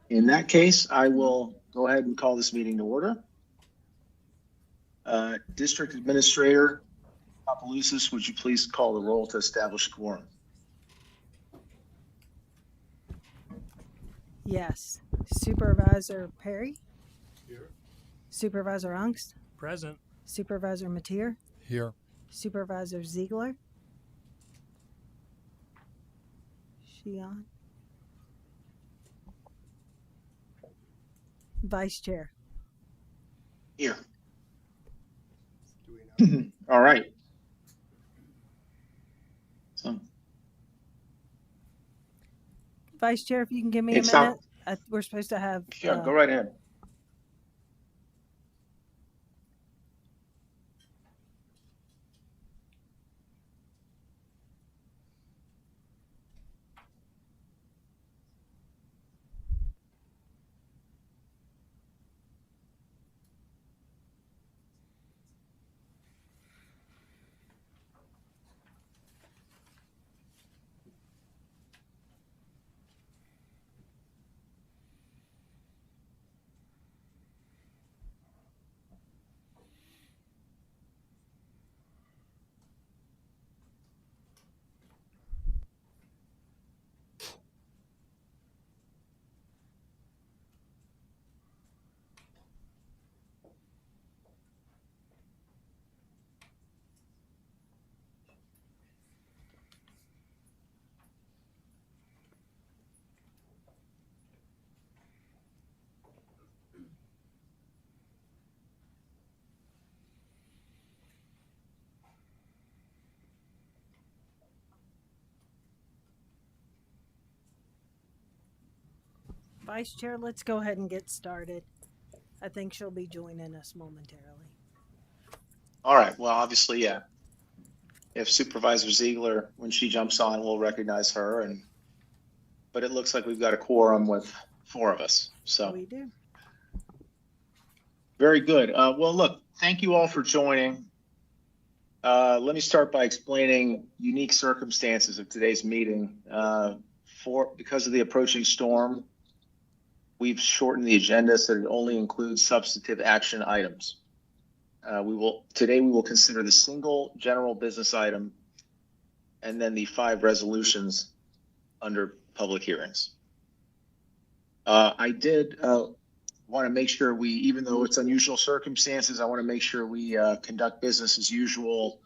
In that case, I will go ahead and call this meeting to order. District Administrator Papalousis, would you please call the roll to establish a quorum? Yes. Supervisor Perry? Here. Supervisor Ungst? Present. Supervisor Mateer? Here. Supervisor Ziegler? She on? Vice Chair? Here. Do we know? All right. So, Vice Chair, if you can give me a It's not- minute. We're supposed to have... yeah, go right ahead. Vice Chair, let's go ahead and get started. I think she'll be joining us momentarily. All right. Well, obviously, yeah. If Supervisor Ziegler, when she jumps on, we'll recognize her. But it looks like we've got a quorum with 4 of us. So We do. very good. Well, look, thank you all for joining. Let me start by explaining unique circumstances of today's meeting. Because of the approaching storm, we've shortened the agenda so that it only includes substantive action items. Today we will consider the single general business item and then the 5 resolutions under public hearings. I did want to make sure even though it's unusual circumstances, I want to make sure we conduct business as usual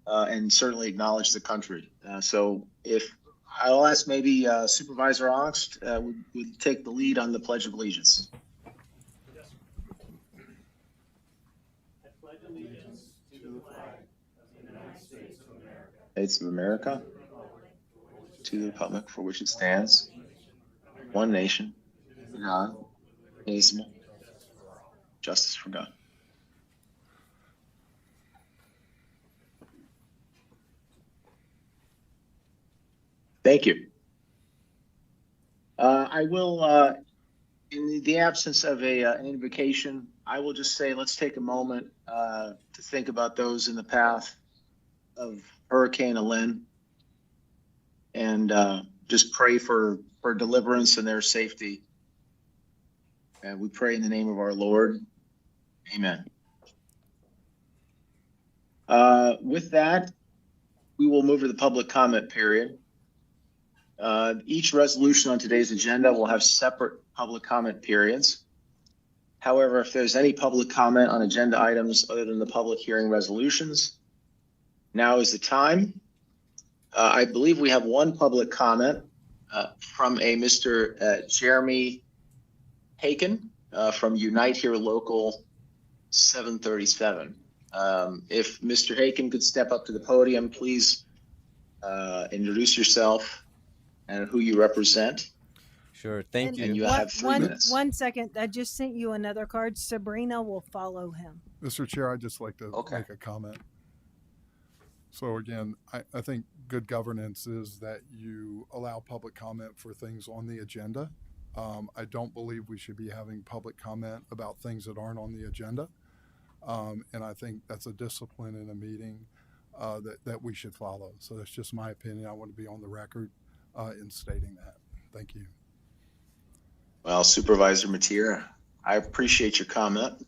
and certainly acknowledge the country. So if I'll ask maybe Supervisor Ongst would take the lead on the Pledge of Allegiance. Yes. I pledge allegiance to the flag of the United States of America, States of America, to the republic for which it stands, one nation, God, indivisible, justice for God. Thank you. I will, in the absence of an invocation, I will just say, let's take a moment to think about those in the path of Hurricane Helene and just pray for deliverance and their safety. And we pray in the name of our Lord. Amen. With that, we will move to the public comment period. Each resolution on today's agenda will have separate public comment periods. However, if there's any public comment on agenda items other than the public hearing resolutions, now is the time. I believe we have one public comment from a Mr. Jeremy Haken from Unite Here Local 737. If Mr. Haken could step up to the podium, please introduce yourself and who you represent. Sure, thank And you. you have 3 minutes. 1 second. I just sent you another card. Sabrina will follow him. Mr. Chair, I'd just like to Okay. make a comment. So again, I think good governance is that you allow public comment for things on the agenda. I don't believe we should be having public comment about things that aren't on the agenda. And I think that's a discipline in a meeting that we should follow. So that's just my opinion. I want to be on the record in stating that. Thank you. Well, Supervisor Mateer, I appreciate your comment.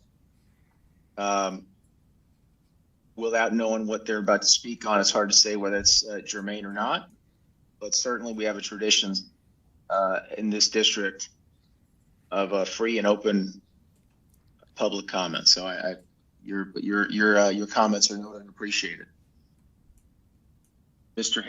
Without knowing what they're about to speak on, it's hard to say whether it's germane or not. But certainly, we have a tradition in this district of a free and open public comment. So, your comments are noted and appreciated. Mr.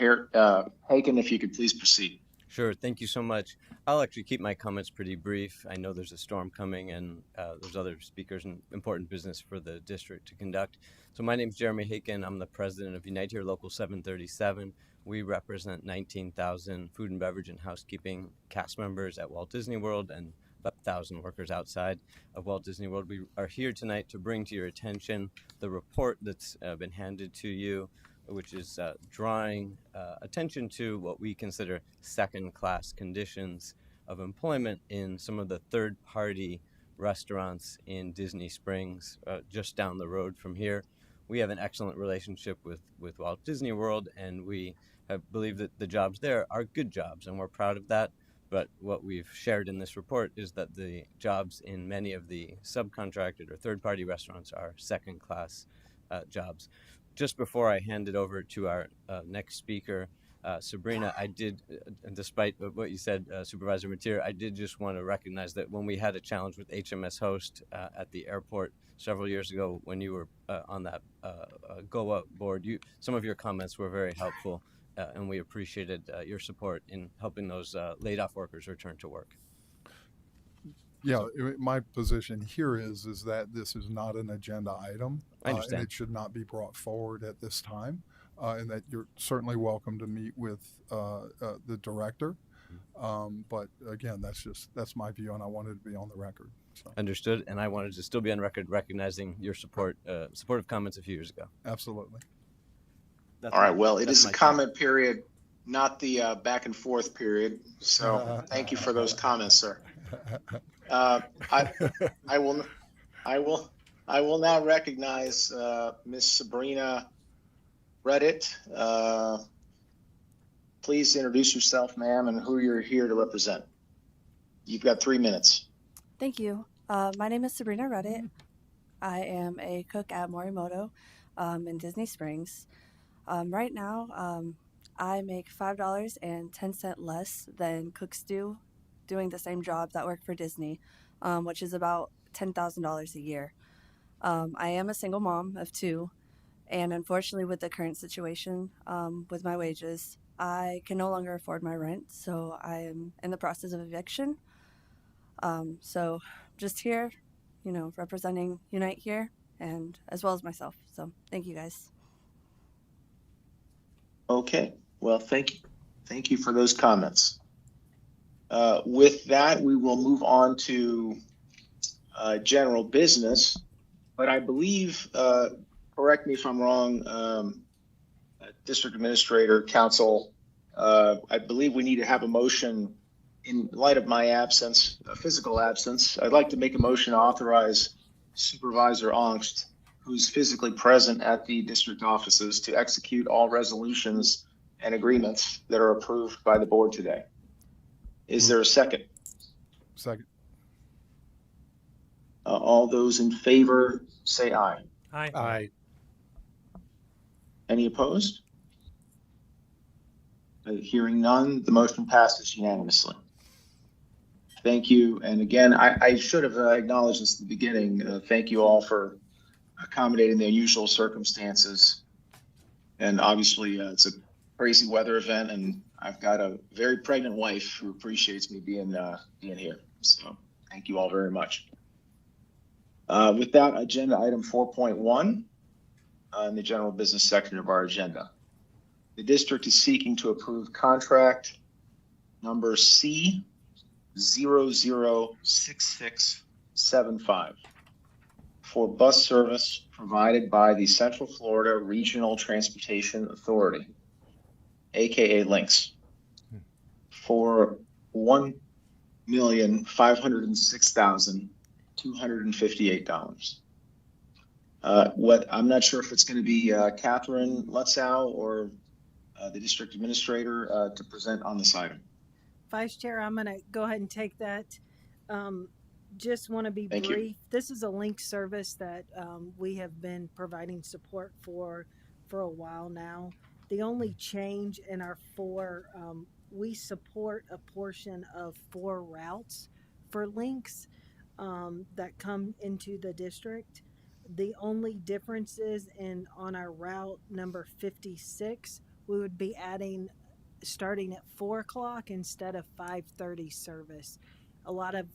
Haken, if you could please proceed. Sure. Thank you so much. I'll actually keep my comments pretty brief. I know there's a storm coming and there's other speakers and important business for the district to conduct. So my name is Jeremy Haken. I'm the president of Unite Here Local 737. We represent 19,000 food and beverage and housekeeping cast members at Walt Disney World and about 1,000 workers outside of Walt Disney World. We are here tonight to bring to your attention the report that's been handed to you, which is drawing attention to what we consider second-class conditions of employment in some of the third-party restaurants in Disney Springs, just down the road from here. We have an excellent relationship with Walt Disney World, and we believe that the jobs there are good jobs, and we're proud of that. But what we've shared in this report is that the jobs in many of the subcontracted or third-party restaurants are second-class jobs. Just before I hand it over to our next speaker, Sabrina, I did, despite what you said, Supervisor Mateer, I did just want to recognize that when we had a challenge with HMS Host at the airport several years ago, when you were on that GOA board, some of your comments were very helpful, and we appreciated your support in helping those laid-off workers return to work. Yeah, my position here is that this is not an agenda item. I understand. And it should not be brought forward at this time, and that you're certainly welcome to meet with the director. But again, that's my view, and I wanted to be on the record. So. Understood, and I wanted to still be on record recognizing your supportive comments a few years ago. Absolutely. All right, well, it is a comment period, not the back and forth period. So thank you for those comments, sir. I will now recognize Miss Sabrina Reddit. Please introduce yourself, ma'am, and who you're here to represent. You've got 3 minutes. Thank you. My name is Sabrina Reddit. I am a cook at Morimoto in Disney Springs. Right now, I make $5.10 less than cooks do doing the same job that work for Disney, which is about $10,000 a year. I am a single mom of 2, and unfortunately with the current situation with my wages, I can no longer afford my rent, so I am in the process of eviction. So just here, representing Unite Here, and as well as myself. So thank you guys. Okay, well, thank you. Thank you for those comments. With that, we will move on to general business, but I believe, correct me if I'm wrong, District Administrator, Council, I believe we need to have a motion in light of my absence, physical absence. I'd like to make a motion to authorize Supervisor Ongst, who's physically present at the district offices, to execute all resolutions and agreements that are approved by the board today. Is there a second? Second. All those in favor say aye. Aye. Aye. Any opposed? Hearing none, the motion passes unanimously. Thank you. And again, I should have acknowledged this at the beginning. Thank you all for accommodating the unusual circumstances. And obviously, it's a crazy weather event, and I've got a very pregnant wife who appreciates me being here. So thank you all very much. With that, agenda item 4.1 in the general business section of our agenda. The district is seeking to approve contract number C006675 for bus service provided by the Central Florida Regional Transportation Authority, aka Lynx, for $1,506,258. What I'm not sure if it's going to be Catherine Lutzow or the district administrator to present on this item. Vice Chair, I'm going to go ahead and take that. Just want to be Thank you. brief. This is a link service that we have been providing support for a while now. The only change in our we support a portion of 4 routes for links that come into the district. The only difference is on our route number 56, we would be adding starting at 4 o'clock instead of 5:30 service. A lot of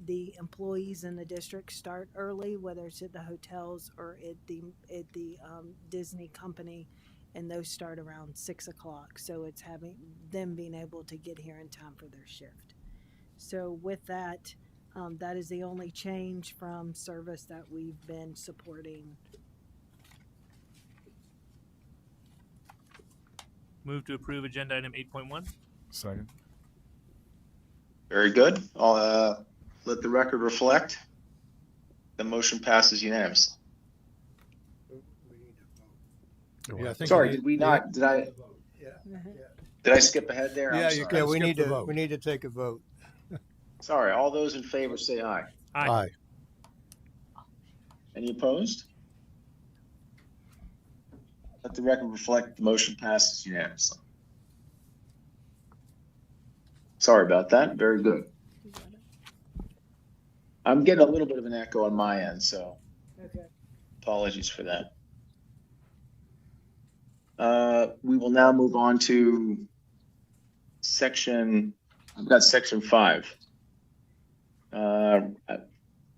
the employees in the district start early, whether it's at the hotels or at the Disney company, and those start around 6 o'clock. So it's having them being able to get here in time for their shift. So with that, that is the only change from service that we've been supporting. Move to approve agenda item 8.1. Second. Very good. I'll let the record reflect. The motion passes unanimously. Yeah, I think Sorry, we did we not? Did I skip ahead there? Yeah, I'm you sorry. can skip the vote. We need to take a vote. Sorry. All those in favor say aye. Aye. Any opposed? Let the record reflect the motion passes unanimously. Sorry about that. Very good. I'm getting a little bit of an echo on my end, so Okay. apologies for that. We will now move on to I've got section 5.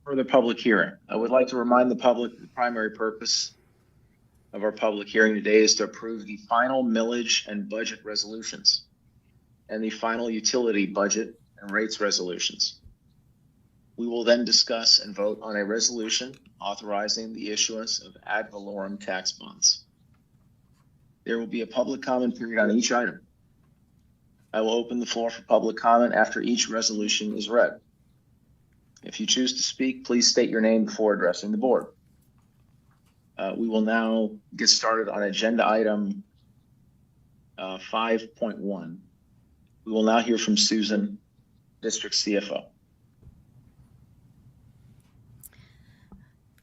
Further public hearing. I would like to remind the public the primary purpose of our public hearing today is to approve the final millage and budget resolutions and the final utility budget and rates resolutions. We will then discuss and vote on a resolution authorizing the issuance of ad valorem tax bonds. There will be a public comment period on each item. I will open the floor for public comment after each resolution is read. If you choose to speak, please state your name before addressing the board. We will now get started on agenda item 5.1. We will now hear from Susan, District CFO.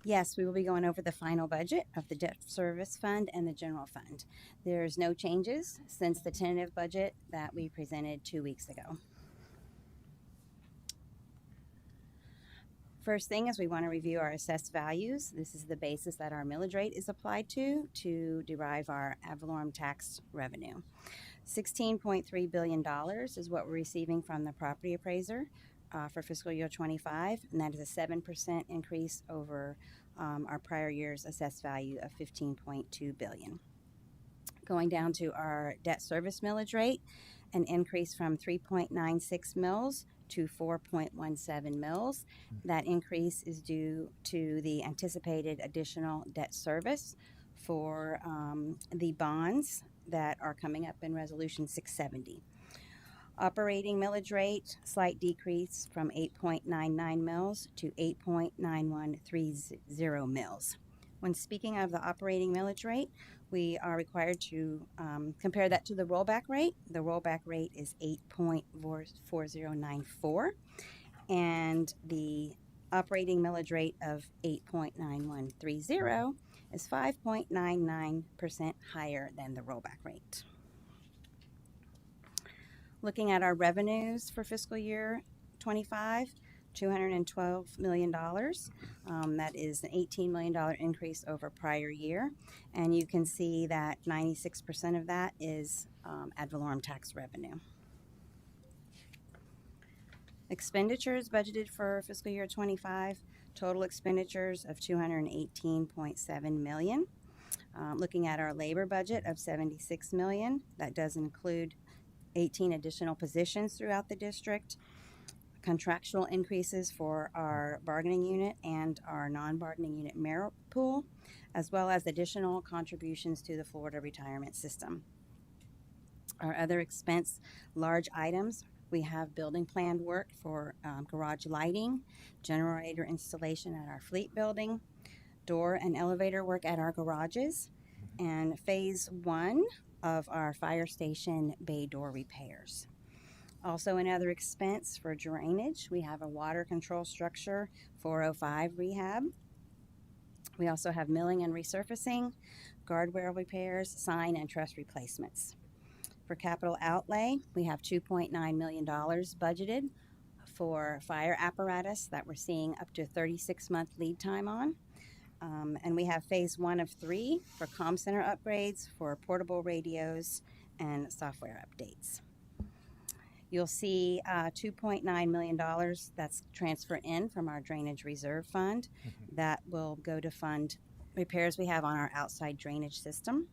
Yes, we will be going over the final budget of the debt service fund and the general fund. There's no changes since the tentative budget that we presented 2 weeks ago. First thing is we want to review our assessed values. This is the basis that our millage rate is applied to derive our ad valorem tax revenue. $16.3 billion is what we're receiving from the property appraiser for fiscal year 25, and that is a 7% increase over our prior year's assessed value of $15.2 billion. Going down to our debt service millage rate, an increase from 3.96 mils to 4.17 mils. That increase is due to the anticipated additional debt service for the bonds that are coming up in Resolution 670. Operating millage rate, slight decrease from 8.99 mils to 8.9130 mils. When speaking of the operating millage rate, we are required to compare that to the rollback rate. The rollback rate is 8.4094, and the operating millage rate of 8.9130 is 5.99% higher than the rollback rate. Looking at our revenues for fiscal year 25, $212 million. That is an $18 million increase over prior year. And you can see that 96% of that is ad valorem tax revenue. Expenditures budgeted for fiscal year 25, total expenditures of $218.7 million. Looking at our labor budget of $76 million, that does include 18 additional positions throughout the district, contractual increases for our bargaining unit and our non-bargaining unit merit pool, as well as additional contributions to the Florida retirement system. Our other expense large items, we have building planned work for garage lighting, generator installation at our fleet building, door and elevator work at our garages, and phase 1 of our fire station bay door repairs. Also, another expense for drainage, we have a water control structure 405 rehab. We also have milling and resurfacing, guardrail repairs, sign and truss replacements. For capital outlay, we have $2.9 million budgeted for fire apparatus that we're seeing up to 36-month lead time on. And we have phase 1 of 3 for comm center upgrades, for portable radios, and software updates. You'll see $2.9 million that's transfer in from our drainage reserve fund. That will go to fund repairs we have on our outside drainage system.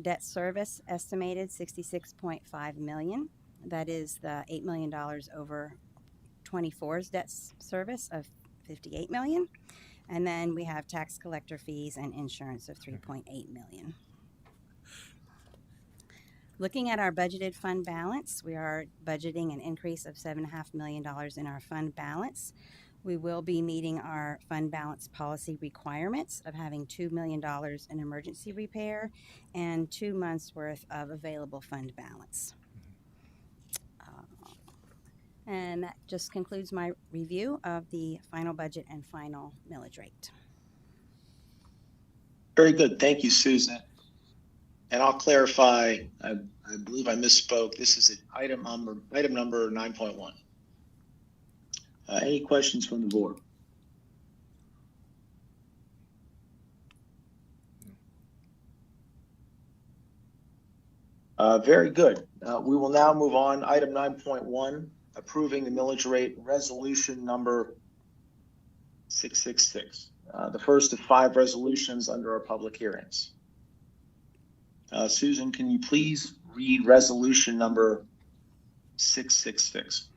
Debt service estimated $66.5 million. That is the $8 million over 24's debt service of $58 million. And then we have tax collector fees and insurance of $3.8 million. Looking at our budgeted fund balance, we are budgeting an increase of $7.5 million in our fund balance. We will be meeting our fund balance policy requirements of having $2 million in emergency repair and 2 months worth of available fund balance. And that just concludes my review of the final budget and final millage rate. Very good. Thank you, Susan. And I'll clarify, I believe I misspoke. This is item number 9.1. Any questions from the board? Very good. We will now move on. Item 9.1, approving the millage rate resolution number 666. The first of 5 resolutions under our public hearings. Susan, can you please read resolution number 666?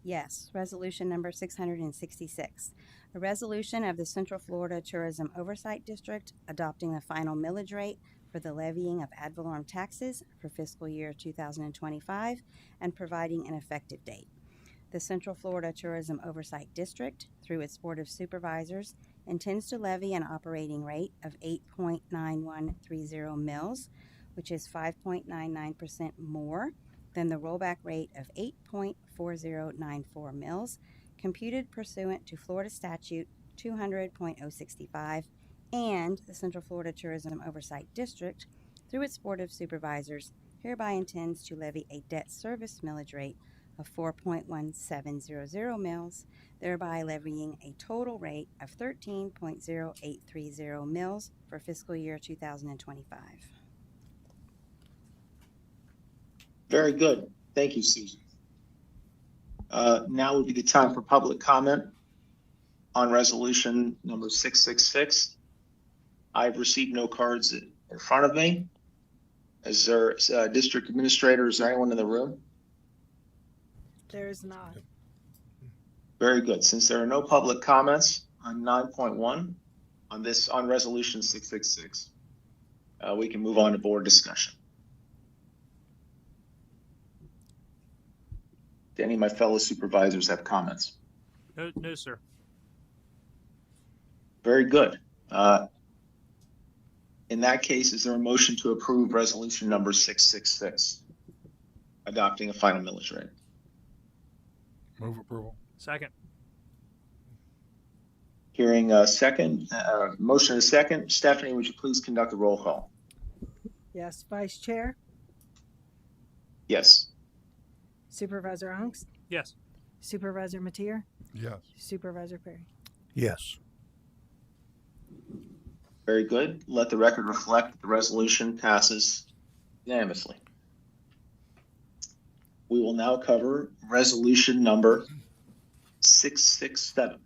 Yes, resolution number 666. A resolution of the Central Florida Tourism Oversight District adopting the final millage rate for the levying of ad valorem taxes for fiscal year 2025 and providing an effective date. The Central Florida Tourism Oversight District, through its Board of Supervisors, intends to levy an operating rate of 8.9130 mils, which is 5.99% more than the rollback rate of 8.4094 mils, computed pursuant to Florida Statute 200.065, and the Central Florida Tourism Oversight District, through its Board of Supervisors, hereby intends to levy a debt service millage rate of 4.1700 mils, thereby levying a total rate of 13.0830 mils for fiscal year 2025. Very good. Thank you, Susan. Now would be the time for public comment on resolution number 666. I've received no cards in front of me. Is there district administrator? Is there anyone in the room? There is not. Very good. Since there are no public comments on 9.1 on resolution 666, we can move on to board discussion. Do any of my fellow supervisors have comments? No, sir. Very good. In that case, is there a motion to approve resolution number 666, adopting a final millage rate? Move approval. Second. Hearing a second, motion and a second. Stephanie, would you please conduct a roll call? Yes, Vice Chair, Yes. Supervisor Ongst, Yes. Supervisor Mateer, Yes. Supervisor Perry. Yes. Very good. Let the record reflect that the resolution passes unanimously. We will now cover resolution number 667,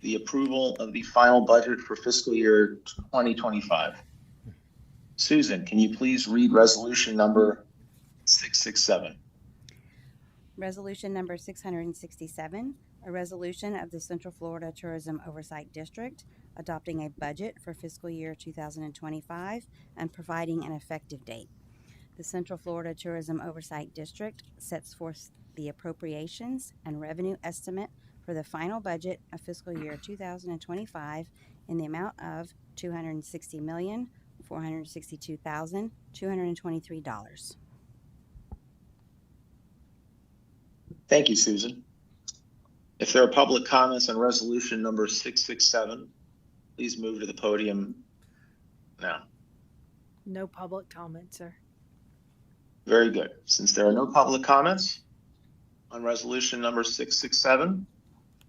the approval of the final budget for fiscal year 2025. Susan, can you please read resolution number 667? Resolution number 667, a resolution of the Central Florida Tourism Oversight District adopting a budget for fiscal year 2025 and providing an effective date. The Central Florida Tourism Oversight District sets forth the appropriations and revenue estimate for the final budget of fiscal year 2025 in the amount of $260,462,223. Thank you, Susan. If there are public comments on resolution number 667, please move to the podium now. No public comment, sir. Very good. Since there are no public comments on resolution number 667,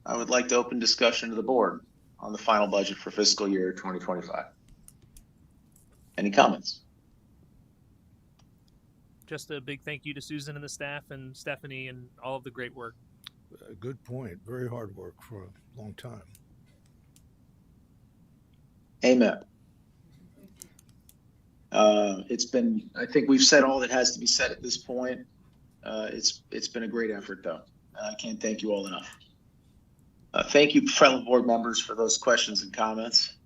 I would like to open discussion to the board on the final budget for fiscal year 2025. Any comments? Just a big thank you to Susan and the staff and Stephanie and all of the great work. Good point. Very hard work for a long time. Amen. I think we've said all that has to be said at this point. It's been a great effort though. I can't thank you all enough. Thank you, fellow board members, for those questions and comments.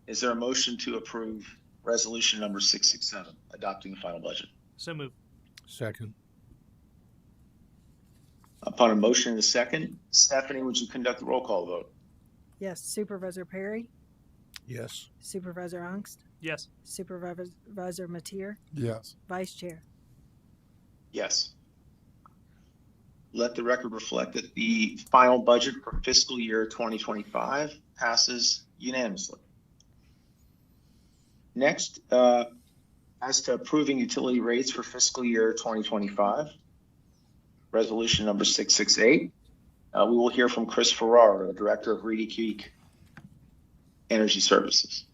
Is there a motion to approve resolution number 667, adopting the final budget? So moved. Second. Upon a motion and a second, Stephanie, would you conduct the roll call vote? Yes, Supervisor Perry, Yes. Supervisor Ongst, Yes. Supervisor Mateer, Yes. Vice Chair. Yes. Let the record reflect that the final budget for fiscal year 2025 passes unanimously. Next, as to approving utility rates for fiscal year 2025, resolution number 668, we will hear from Chris Ferrara, the Director of Reedy Creek Energy Services.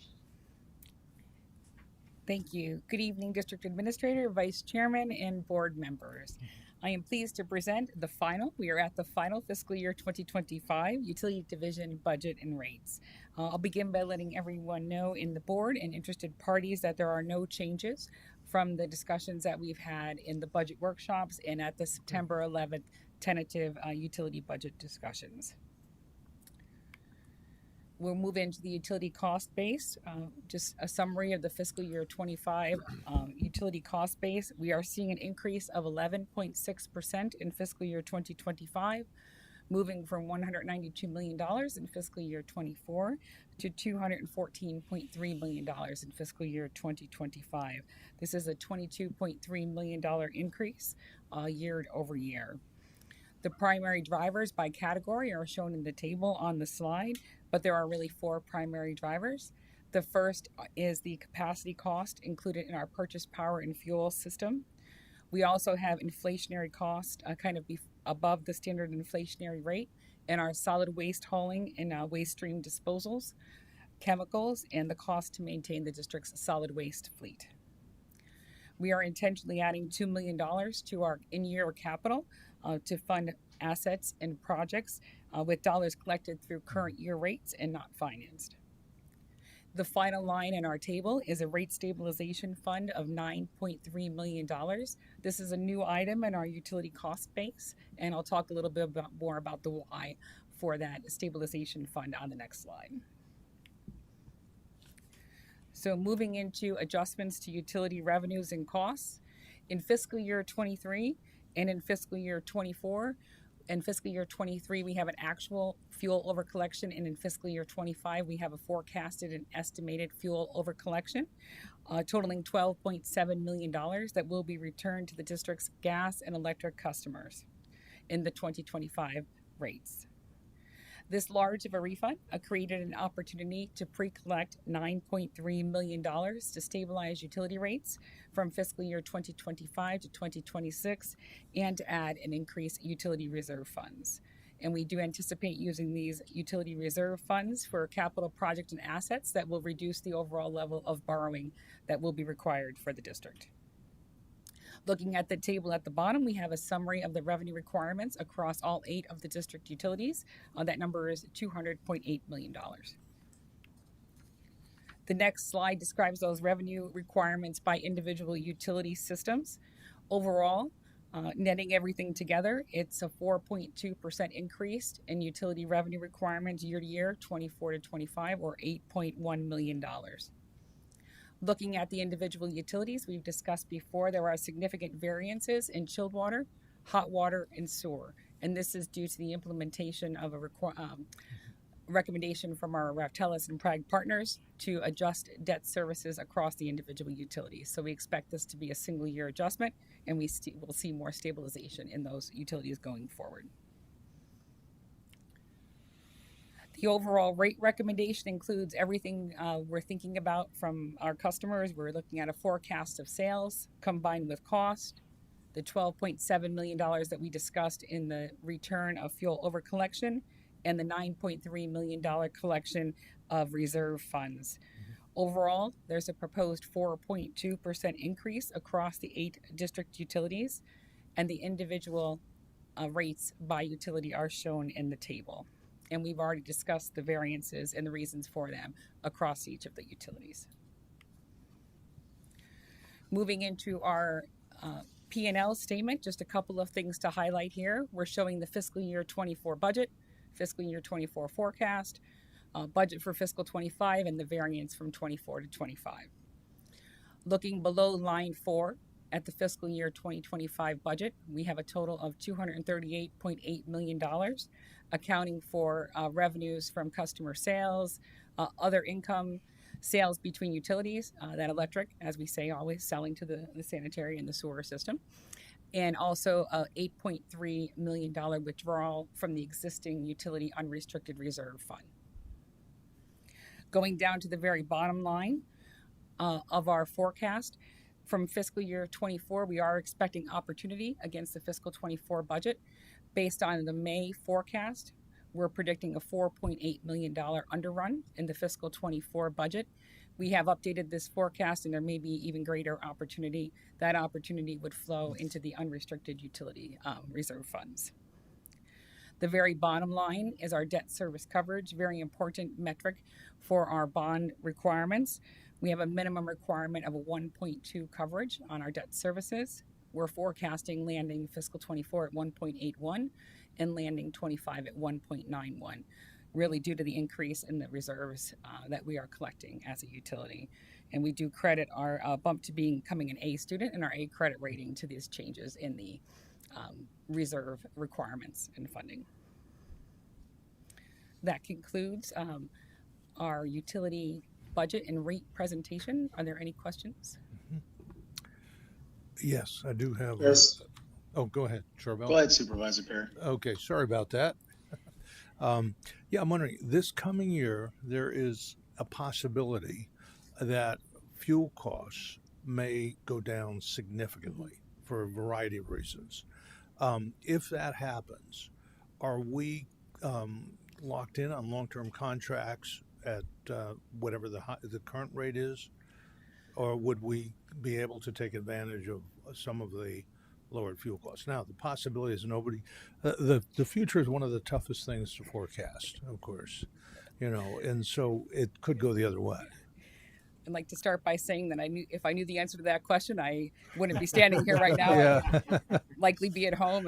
Thank you. Good evening, District Administrator, Vice Chairman, and board members. I am pleased to present we are at the final fiscal year 2025 Utility Division budget and rates. I'll begin by letting everyone know in the board and interested parties that there are no changes from the discussions that we've had in the budget workshops and at the September 11th tentative utility budget discussions. We'll move into the utility cost base. Just a summary of the fiscal year 25 utility cost base. We are seeing an increase of 11.6% in fiscal year 2025, moving from $192 million in fiscal year 24 to $214.3 million in fiscal year 2025. This is a $22.3 million increase year over year. The primary drivers by category are shown in the table on the slide, but there are really four primary drivers. The first is the capacity cost included in our purchase power and fuel system. We also have inflationary cost above the standard inflationary rate in our solid waste hauling and waste stream disposals, chemicals, and the cost to maintain the district's solid waste fleet. We are intentionally adding $2 million to our in-year capital to fund assets and projects with dollars collected through current year rates and not financed. The final line in our table is a rate stabilization fund of $9.3 million. This is a new item in our utility cost base, and I'll talk a little bit more about the why for that stabilization fund on the next slide. So moving into adjustments to utility revenues and costs. In fiscal year 23 and in fiscal year 24, in fiscal year 23, we have an actual fuel over collection, and in fiscal year 25, we have a forecasted and estimated fuel over collection, totaling $12.7 million that will be returned to the district's gas and electric customers in the 2025 rates. This large of a refund created an opportunity to pre-collect $9.3 million to stabilize utility rates from fiscal year 2025 to 2026 and to add and increase utility reserve funds. And we do anticipate using these utility reserve funds for capital project and assets that will reduce the overall level of borrowing that will be required for the district. Looking at the table at the bottom, we have a summary of the revenue requirements across all 8 of the district utilities. That number is $200.8 million. The next slide describes those revenue requirements by individual utility systems. Overall, netting everything together, it's a 4.2% increase in utility revenue requirements year to year, 24 to 25, or $8.1 million. Looking at the individual utilities, we've discussed before, there are significant variances in chilled water, hot water, and sewer. And this is due to the implementation of recommendation from our Raftellus and Prague partners to adjust debt services across the individual utilities. So we expect this to be a single year adjustment, and we will see more stabilization in those utilities going forward. The overall rate recommendation includes everything we're thinking about from our customers. We're looking at a forecast of sales combined with cost, the $12.7 million that we discussed in the return of fuel over collection, and the $9.3 million collection of reserve funds. Overall, there's a proposed 4.2% increase across the 8 district utilities, and the individual rates by utility are shown in the table. And we've already discussed the variances and the reasons for them across each of the utilities. Moving into our P&L statement, just a couple of things to highlight here. We're showing the fiscal year 24 budget, fiscal year 24 forecast, budget for fiscal 25, and the variance from 24 to 25. Looking below line 4 at the fiscal year 2025 budget, we have a total of $238.8 million, accounting for revenues from customer sales, other income, sales between utilities, that electric, as we say, always selling to the sanitary and the sewer system, and also a $8.3 million withdrawal from the existing utility unrestricted reserve fund. Going down to the very bottom line of our forecast, from fiscal year 24, we are expecting opportunity against the fiscal 24 budget. Based on the May forecast, we're predicting a $4.8 million underrun in the fiscal 24 budget. We have updated this forecast, and there may be even greater opportunity. That opportunity would flow into the unrestricted utility reserve funds. The very bottom line is our debt service coverage, very important metric for our bond requirements. We have a minimum requirement of a 1.2 coverage on our debt services. We're forecasting landing fiscal 24 at 1.81 and landing 25 at 1.91, really due to the increase in the reserves that we are collecting as a utility. And we do credit our bump to becoming an A student and our A credit rating to these changes in the reserve requirements and funding. That concludes our utility budget and rate presentation. Are there any questions? Yes, I do have. Yes. Oh, go ahead, Charbel. Go ahead, Supervisor Perry. Okay, sorry about that. Yeah, I'm wondering, this coming year, there is a possibility that fuel costs may go down significantly for a variety of reasons. If that happens, are we locked in on long-term contracts at whatever the current rate is? Or would we be able to take advantage of some of the lowered fuel costs? Now, the possibility is nobody, the future is one of the toughest things to forecast, of course, you know, and so it could go the other way. I'd like to start by saying that if I knew the answer to that question, I wouldn't be standing here right now. Yeah. I'd likely be at home.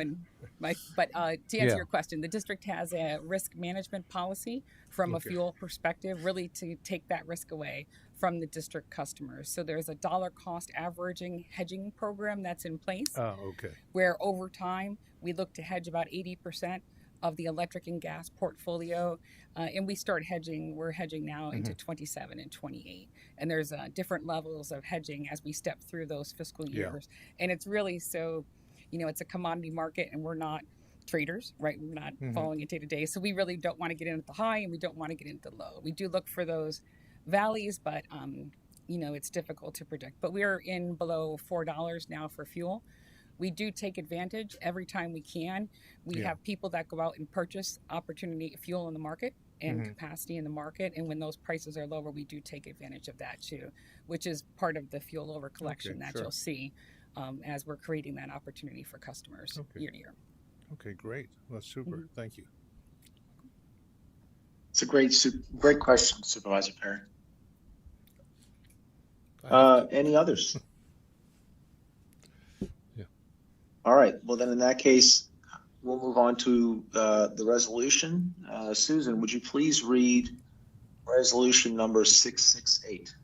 But to answer Yeah. your question, the district has a risk management policy from a fuel perspective, really to take that risk away from the district customers. So there's a dollar cost averaging hedging program that's in place. Oh, okay. Where over time we look to hedge about 80% of the electric and gas portfolio, and we're hedging now into 27 and 28, and there's different levels of hedging as we step through those fiscal years. And it's really so, you know, it's a commodity market, and we're not traders, right? We're not following it day to day, so we really don't want to get in at the high and we don't want to get into the low. We do look for those valleys, but you know, it's difficult to predict. But we're in below $4 now for fuel. We do take advantage every time we can. We have people that go out and purchase opportunity fuel in the market and capacity in the market. And when those prices are lower, we do take advantage of that too, which is part of the fuel over collection you'll see as we're creating that opportunity for customers year to year. Okay, great. That's super. Thank you. It's a great question, Supervisor Perry. Any others? All right. Well, then in that case, we'll move on to the resolution. Susan, would you please read resolution number 668?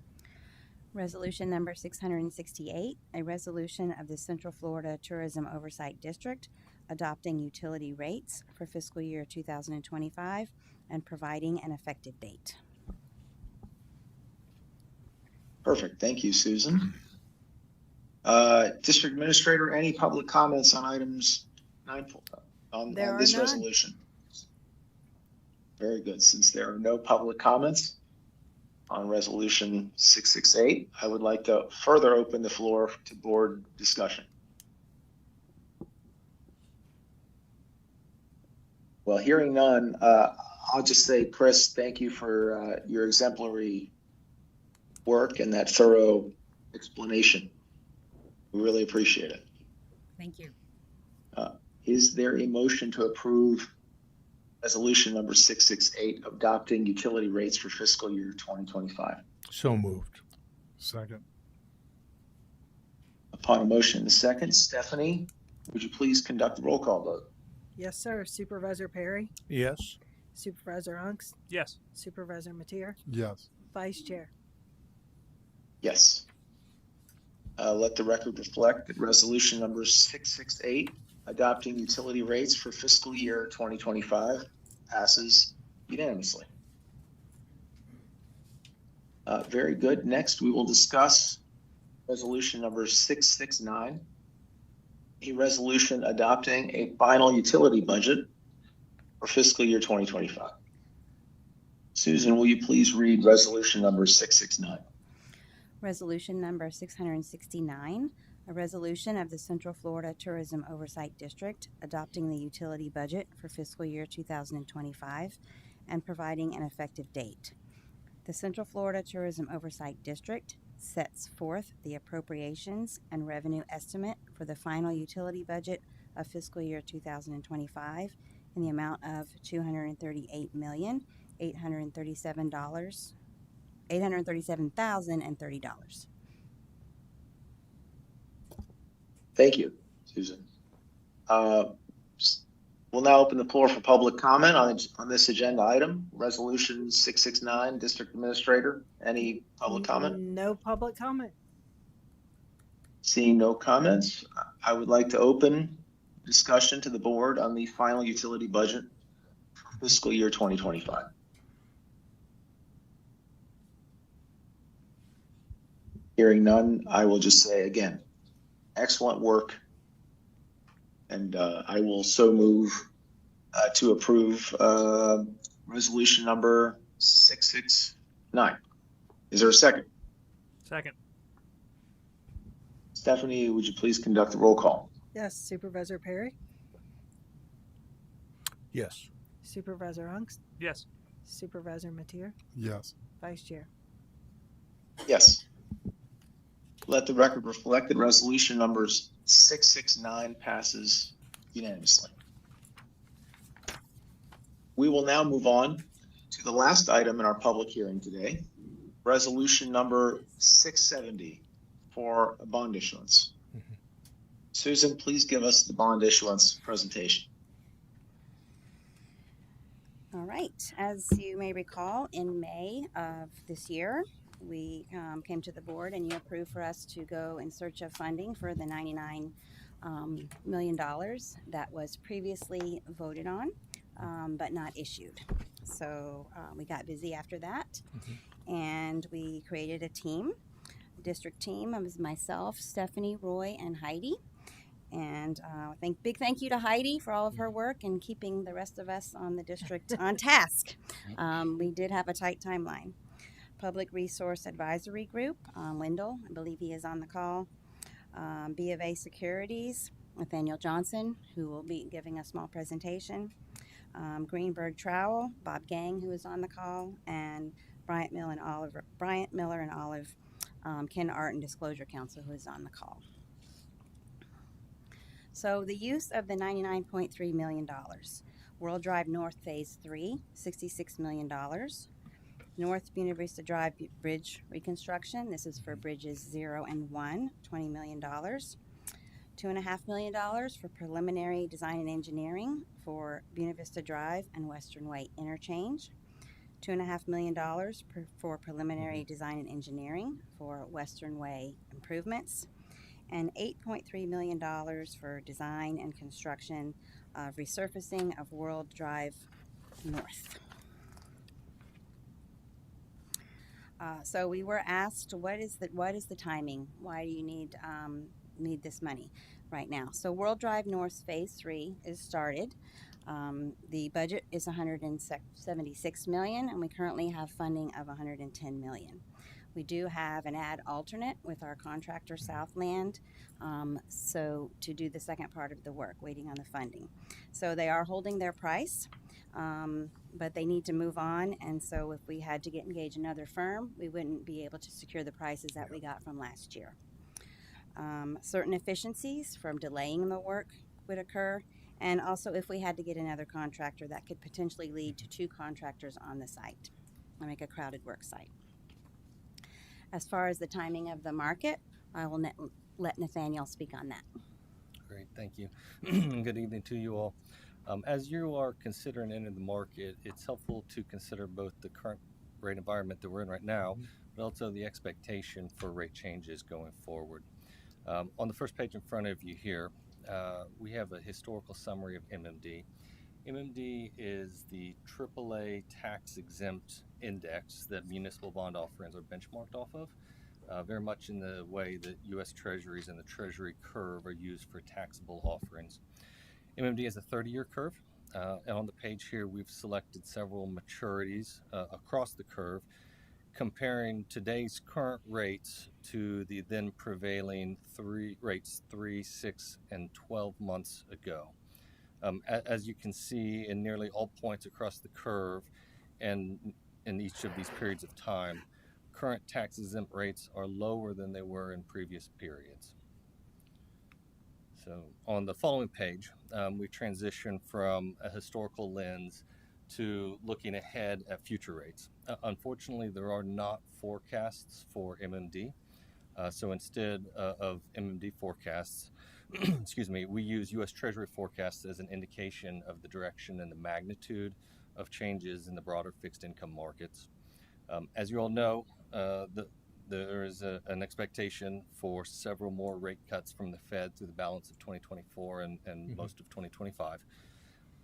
Resolution number 668, a resolution of the Central Florida Tourism Oversight District adopting utility rates for fiscal year 2025 and providing an effective date. Perfect. Thank you, Susan. District Administrator, any public comments on items on There are this none. resolution? Very good. Since there are no public comments on resolution 668, I would like to further open the floor to board discussion. Well, hearing none, I'll just say, Chris, thank you for your exemplary work and that thorough explanation. We really appreciate it. Thank you. Is there a motion to approve resolution number 668, adopting utility rates for fiscal year 2025? So moved. Second. Upon a motion in a second, Stephanie, would you please conduct the roll call vote? Yes, sir. Supervisor Perry, Yes. Supervisor Unks, Yes. Supervisor Mateer, Yes. Vice Chair. Yes. Let the record reflect that resolution number 668, adopting utility rates for fiscal year 2025, passes unanimously. Very good. Next, we will discuss resolution number 669, a resolution adopting a final utility budget for fiscal year 2025. Susan, will you please read resolution number 669? Resolution number 669, a resolution of the Central Florida Tourism Oversight District adopting the utility budget for fiscal year 2025 and providing an effective date. The Central Florida Tourism Oversight District sets forth the appropriations and revenue estimate for the final utility budget of fiscal year 2025 in the amount of $837,030. Thank you, Susan. We'll now open the floor for public comment on this agenda item, resolution 669. District Administrator, any public comment? No public comment. Seeing no comments, I would like to open discussion to the board on the final utility budget for fiscal year 2025. Hearing none, I will just say again, excellent work. And I will so move to approve resolution number 669. Is there a second? Second. Stephanie, would you please conduct the roll call? Yes, Supervisor Perry, Yes. Supervisor Unks, Yes. Supervisor Mateer, Yes. Vice Chair. Yes. Let the record reflect that resolution numbers 669 passes unanimously. We will now move on to the last item in our public hearing today, resolution number 670 for a bond issuance. Mhm. Susan, please give us the bond issuance presentation. All right. As you may recall, in May of this year, we came to the board and you approved for us to go in search of funding for the $99 million that was previously voted on, but not issued. So we got busy after that, and we created a team, district team. It was myself, Stephanie, Roy, and Heidi. And big thank you to Heidi for all of her work and keeping the rest of us on the district on task. We did have a tight timeline. Public Resource Advisory Group, Wendell, I believe he is on the call. B of A Securities, Nathaniel Johnson, who will be giving a small presentation. Greenberg Trowell, Bob Gang, who is on the call, and Bryant Miller and Olive, Ken Art and Disclosure Council, who is on the call. So the use of the $99.3 million. World Drive North Phase 3, $66 million. North Buena Vista Drive Bridge reconstruction. This is for bridges 0 and 1, $20 million. $2.5 million for preliminary design and engineering for Buena Vista Drive and Western Way interchange. $2.5 million for preliminary design and engineering for Western Way improvements. And $8.3 million for design and construction of resurfacing of World Drive North. So we were asked, what is the timing? Why do you need this money right now? So World Drive North Phase 3 is started. The budget is 176 million, and we currently have funding of 110 million. We do have an ad alternate with our contractor Southland, so to do the second part of the work, waiting on the funding. So they are holding their price, but they need to move on. And so if we had to engage another firm, we wouldn't be able to secure the prices that we got from last year. Certain efficiencies from delaying the work would occur. And also if we had to get another contractor, that could potentially lead to 2 contractors on the site and make a crowded work site. As far as the timing of the market, I will let Nathaniel speak on that. Great, thank you. Good evening to you all. As you are considering entering the market, it's helpful to consider both the current rate environment that we're in right now, but also the expectation for rate changes going forward. On the first page in front of you here, we have a historical summary of MMD. MMD is the AAA tax-exempt index that municipal bond offerings are benchmarked off of, very much in the way that U.S. Treasuries and the Treasury curve are used for taxable offerings. MMD has a 30-year curve, and on the page here we've selected several maturities across the curve, comparing today's current rates to the then prevailing rates 3, 6, and 12 months ago. As you can see, in nearly all points across the curve and in each of these periods of time, current tax-exempt rates are lower than they were in previous periods. So on the following page, we transition from a historical lens to looking ahead at future rates. Unfortunately, there are not forecasts for MMD. So instead of MMD forecasts, excuse me, we use U.S. Treasury forecasts as an indication of the direction and the magnitude of changes in the broader fixed income markets. As you all know, there is an expectation for several more rate cuts from the Fed through the balance of 2024 and most of 2025.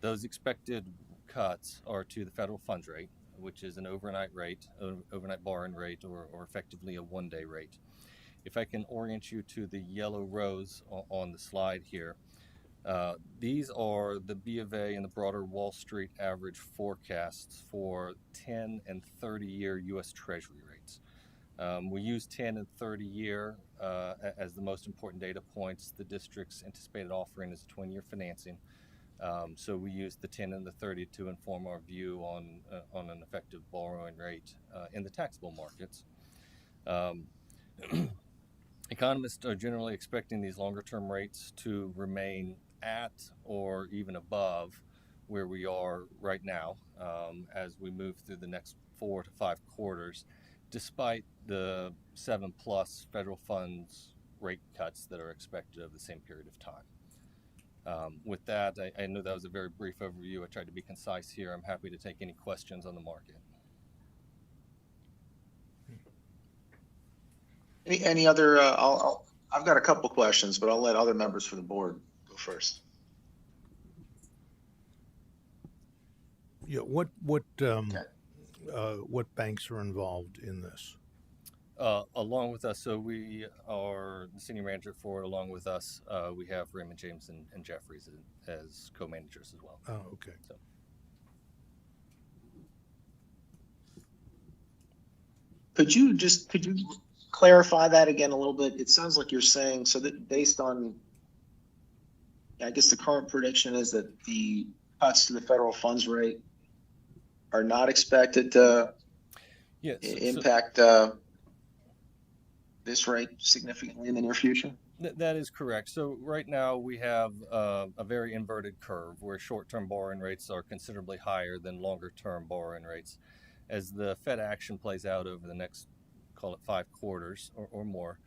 Those expected cuts are to the federal funds rate, which is an overnight borrowing rate, or effectively a one-day rate. If I can orient you to the yellow rows on the slide here, these are the B of A and the broader Wall Street average forecasts for 10 and 30-year U.S. Treasury rates. We use 10 and 30-year as the most important data points. The district's anticipated offering is a 20-year financing. So we use the 10 and the 30 to inform our view on an effective borrowing rate in the taxable markets. Economists are generally expecting these longer-term rates to remain at or even above where we are right now as we move through the next 4 to 5 quarters, despite the 7+ federal funds rate cuts that are expected over the same period of time. With that, I know that was a very brief overview. I tried to be concise here. I'm happy to take any questions on the market. Any other? I've got a couple questions, but I'll let other members from the board go first. Yeah. What banks are involved in this? Along with us, so we are the senior manager for it. Along with us, we have Raymond James and Jeffries as co-managers as well. Oh, okay. So. Could you clarify that again a little bit? It sounds like you're saying, so that based on, I guess the current prediction is that the cuts to the federal funds rate are not expected to impact this rate significantly in the near future? That is correct. So right now we have a very inverted curve where short-term borrowing rates are considerably higher than longer-term borrowing rates. As the Fed action plays out over the next, call it 5 quarters or more,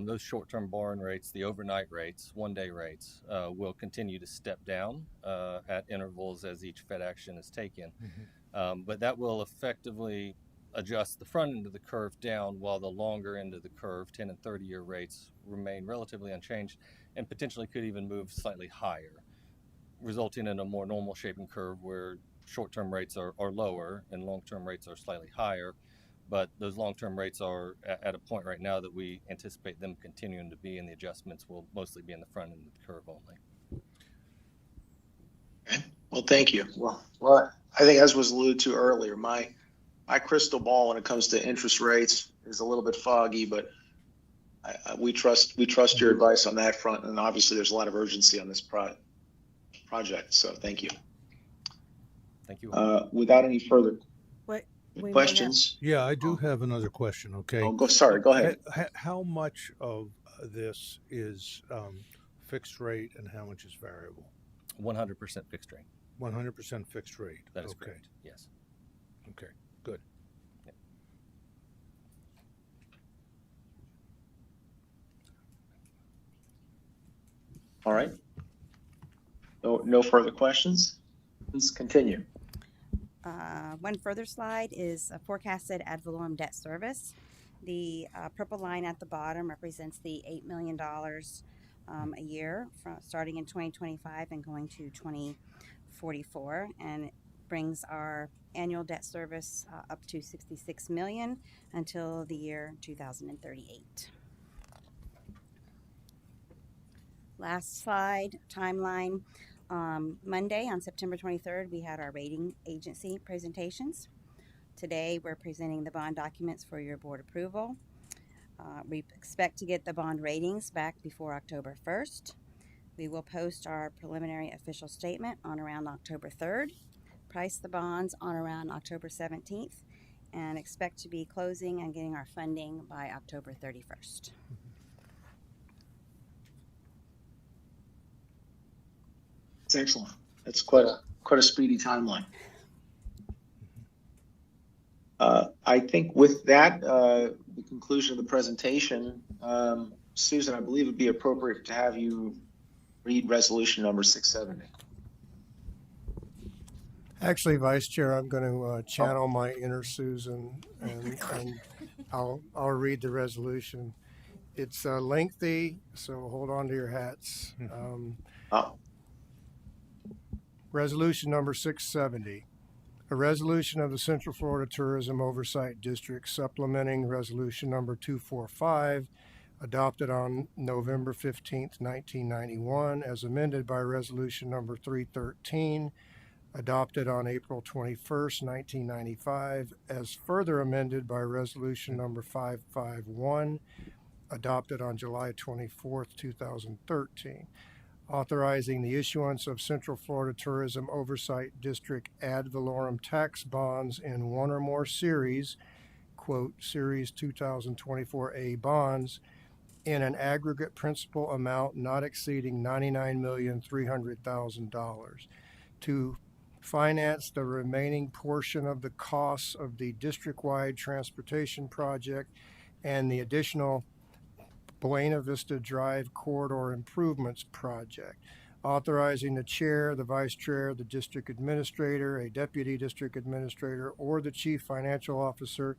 those short-term borrowing rates, the overnight rates, one-day rates, will continue to step down at intervals as each Fed action is taken. But that will effectively adjust the front end of the curve down while the longer end of the curve, 10 and 30-year rates, remain relatively unchanged and potentially could even move slightly higher, resulting in a more normal shaping curve where short-term rates are lower and long-term rates are slightly higher, But those long-term rates are at a point right now that we anticipate them continuing to be, and the adjustments will mostly be in the front end of the curve only. Okay. Well, thank you. Well, I think as was alluded to earlier, my crystal ball when it comes to interest rates is a little bit foggy, but we trust your advice on that front, and obviously there's a lot of urgency on this project. So thank you. Thank you. Without any further We questions, Yeah, I do have another question. Okay. sorry, go ahead. How much of this is fixed rate and how much is variable? 100% fixed rate. 100% fixed rate. That is okay. correct. Yes. Okay. Good. Yep. All right. No further questions. Please continue. One further slide is a forecasted ad valorem debt service. The purple line at the bottom represents the $8 million a year starting in 2025 and going to 2044, and it brings our annual debt service up to $66 million until the year 2038. Last slide, timeline. Monday on September 23rd, we had our rating agency presentations. Today, we're presenting the bond documents for your board approval. We expect to get the bond ratings back before October 1st. We will post our preliminary official statement on around October 3rd, price the bonds on around October 17th, and expect to be closing and getting our funding by October 31st. It's excellent. That's quite a speedy timeline. I think with that, the conclusion of the presentation, Susan, I believe it'd be appropriate to have you read resolution number 670. Actually, Vice Chair, I'm going to channel my inner Susan, and I'll read the resolution. It's lengthy, so hold on to your hats. Resolution number 670. A resolution of the Central Florida Tourism Oversight District supplementing resolution number 245, adopted on November 15th, 1991, as amended by resolution number 313, adopted on April 21st, 1995, as further amended by resolution number 551, adopted on July 24th, 2013. Authorizing the issuance of Central Florida Tourism Oversight District ad valorem tax bonds in one or more series, quote, Series 2024A bonds, in an aggregate principal amount not exceeding $99,300,000 to finance the remaining portion of the costs of the district-wide transportation project and the additional Buena Vista Drive Corridor Improvements Project, authorizing the chair, the vice chair, the district administrator, a deputy district administrator, or the chief financial officer,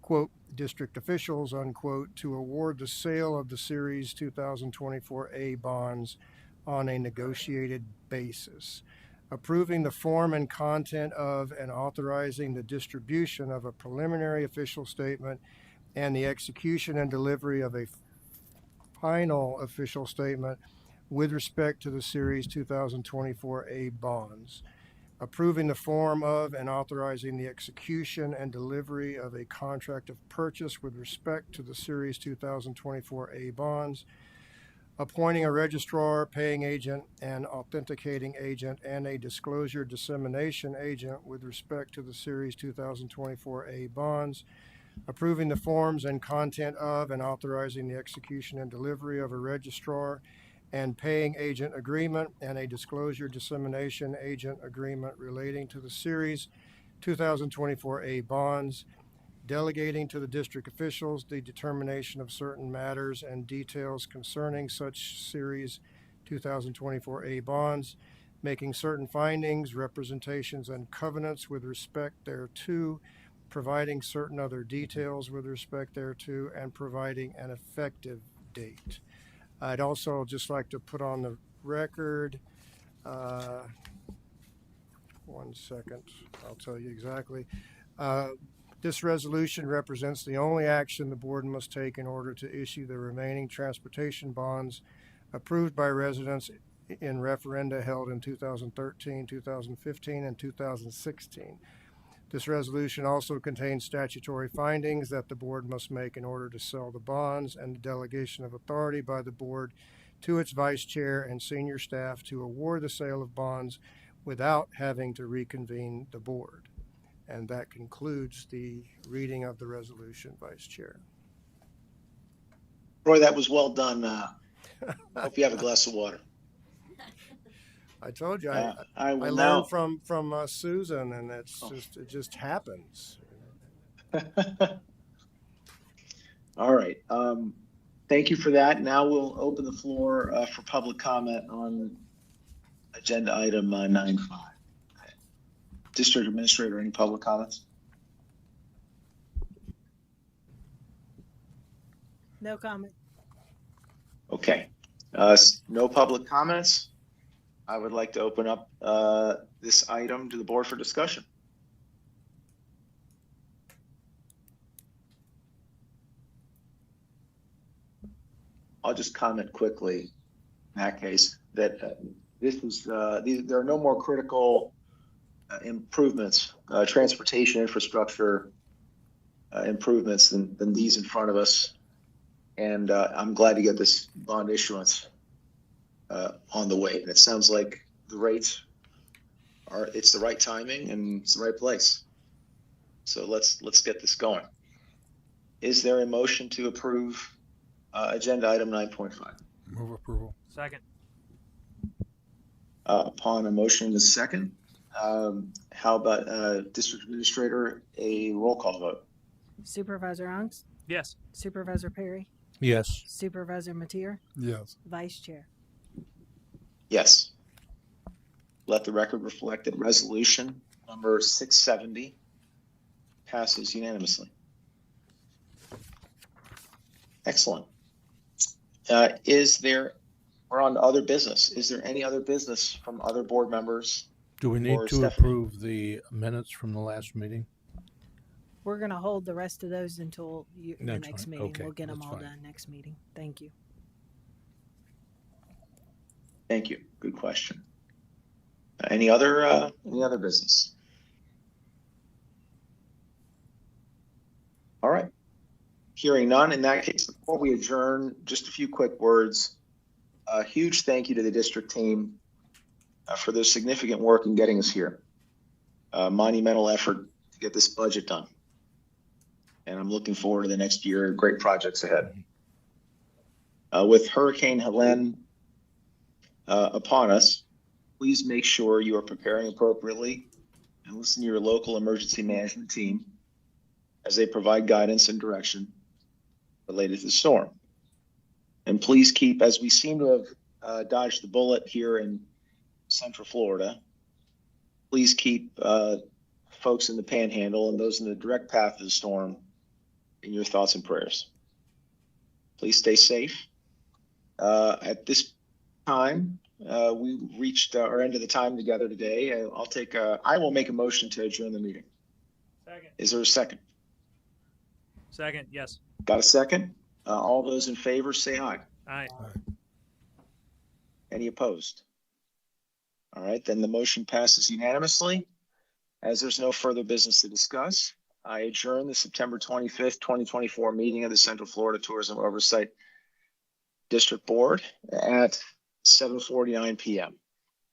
quote, district officials, unquote, to award the sale of the Series 2024A bonds on a negotiated basis, approving the form and content of and authorizing the distribution of a preliminary official statement and the execution and delivery of a final official statement with respect to the Series 2024A bonds, approving the form of and authorizing the execution and delivery of a contract of purchase with respect to the Series 2024A bonds, appointing a registrar, paying agent, and authenticating agent, and a disclosure dissemination agent with respect to the Series 2024A bonds, approving the forms and content of and authorizing the execution and delivery of a registrar and paying agent agreement and a disclosure dissemination agent agreement relating to the Series 2024A bonds, delegating to the district officials the determination of certain matters and details concerning such Series 2024A bonds, making certain findings, representations, and covenants with respect thereto, providing certain other details with respect thereto, and providing an effective date. I'd also just like to put on the record, one second, I'll tell you exactly. This resolution represents the only action the board must take in order to issue the remaining transportation bonds approved by residents in referenda held in 2013, 2015, and 2016. This resolution also contains statutory findings that the board must make in order to sell the bonds and the delegation of authority by the board to its vice chair and senior staff to award the sale of bonds without having to reconvene the board. And that concludes the reading of the resolution, Vice Chair. Roy, that was well done. Hope you have a glass of water. I told you, I I will learned now. from Susan, and it just happens. All right. Thank you for that. Now we'll open the floor for public comment on agenda item 9.5. District Administrator, any public comments? No comment. Okay. No public comments. I would like to open up this item to the board for discussion. I'll just comment quickly in that case that this is there are no more critical improvements, transportation infrastructure improvements than these in front of us. And I'm glad to get this bond issuance on the way. And it sounds like the rates it's the right timing and it's the right place. So let's get this going. Is there a motion to approve agenda item 9.5? Move approval. Second. Upon a motion in a second, how about District Administrator, a roll call vote? Supervisor Ongst, Yes. Supervisor Perry, Yes. Supervisor Mateer, Yes. Vice Chair. Yes. Let the record reflect that resolution number 670 passes unanimously. Excellent. We're on to other business. Is there any other business from other board members? Do we need Or to Stephanie? approve the minutes from the last meeting? We're going to hold the rest of those until the Next next one. meeting. Okay, We'll get them that's all fine. done next meeting. Thank you. Thank you. Good question. Any other business? All right. Hearing none. In that case, before we adjourn, just a few quick words. A huge thank you to the district team for their significant work in getting us here. Monumental effort to get this budget done. And I'm looking forward to the next year. Great projects ahead. With Hurricane Helene upon us, please make sure you are preparing appropriately and listen to your local emergency management team as they provide guidance and direction related to the storm. And please keep, as we seem to have dodged the bullet here in Central Florida, please keep folks in the Panhandle and those in the direct path of the storm in your thoughts and prayers. Please stay safe. At this time, we reached our end of the time together today. I will make a motion to adjourn the meeting. Second. Is there a second? Second. Yes. Got a second? All those in favor say aye. Aye. Any opposed? All right, then the motion passes unanimously. As there's no further business to discuss, I adjourn the September 25th, 2024 meeting of the Central Florida Tourism Oversight District Board at 7:49 p.m.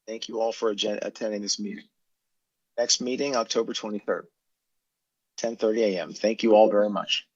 Thank you all for attending this meeting. Next meeting, October 23rd, 10:30 a.m. Thank you all very much.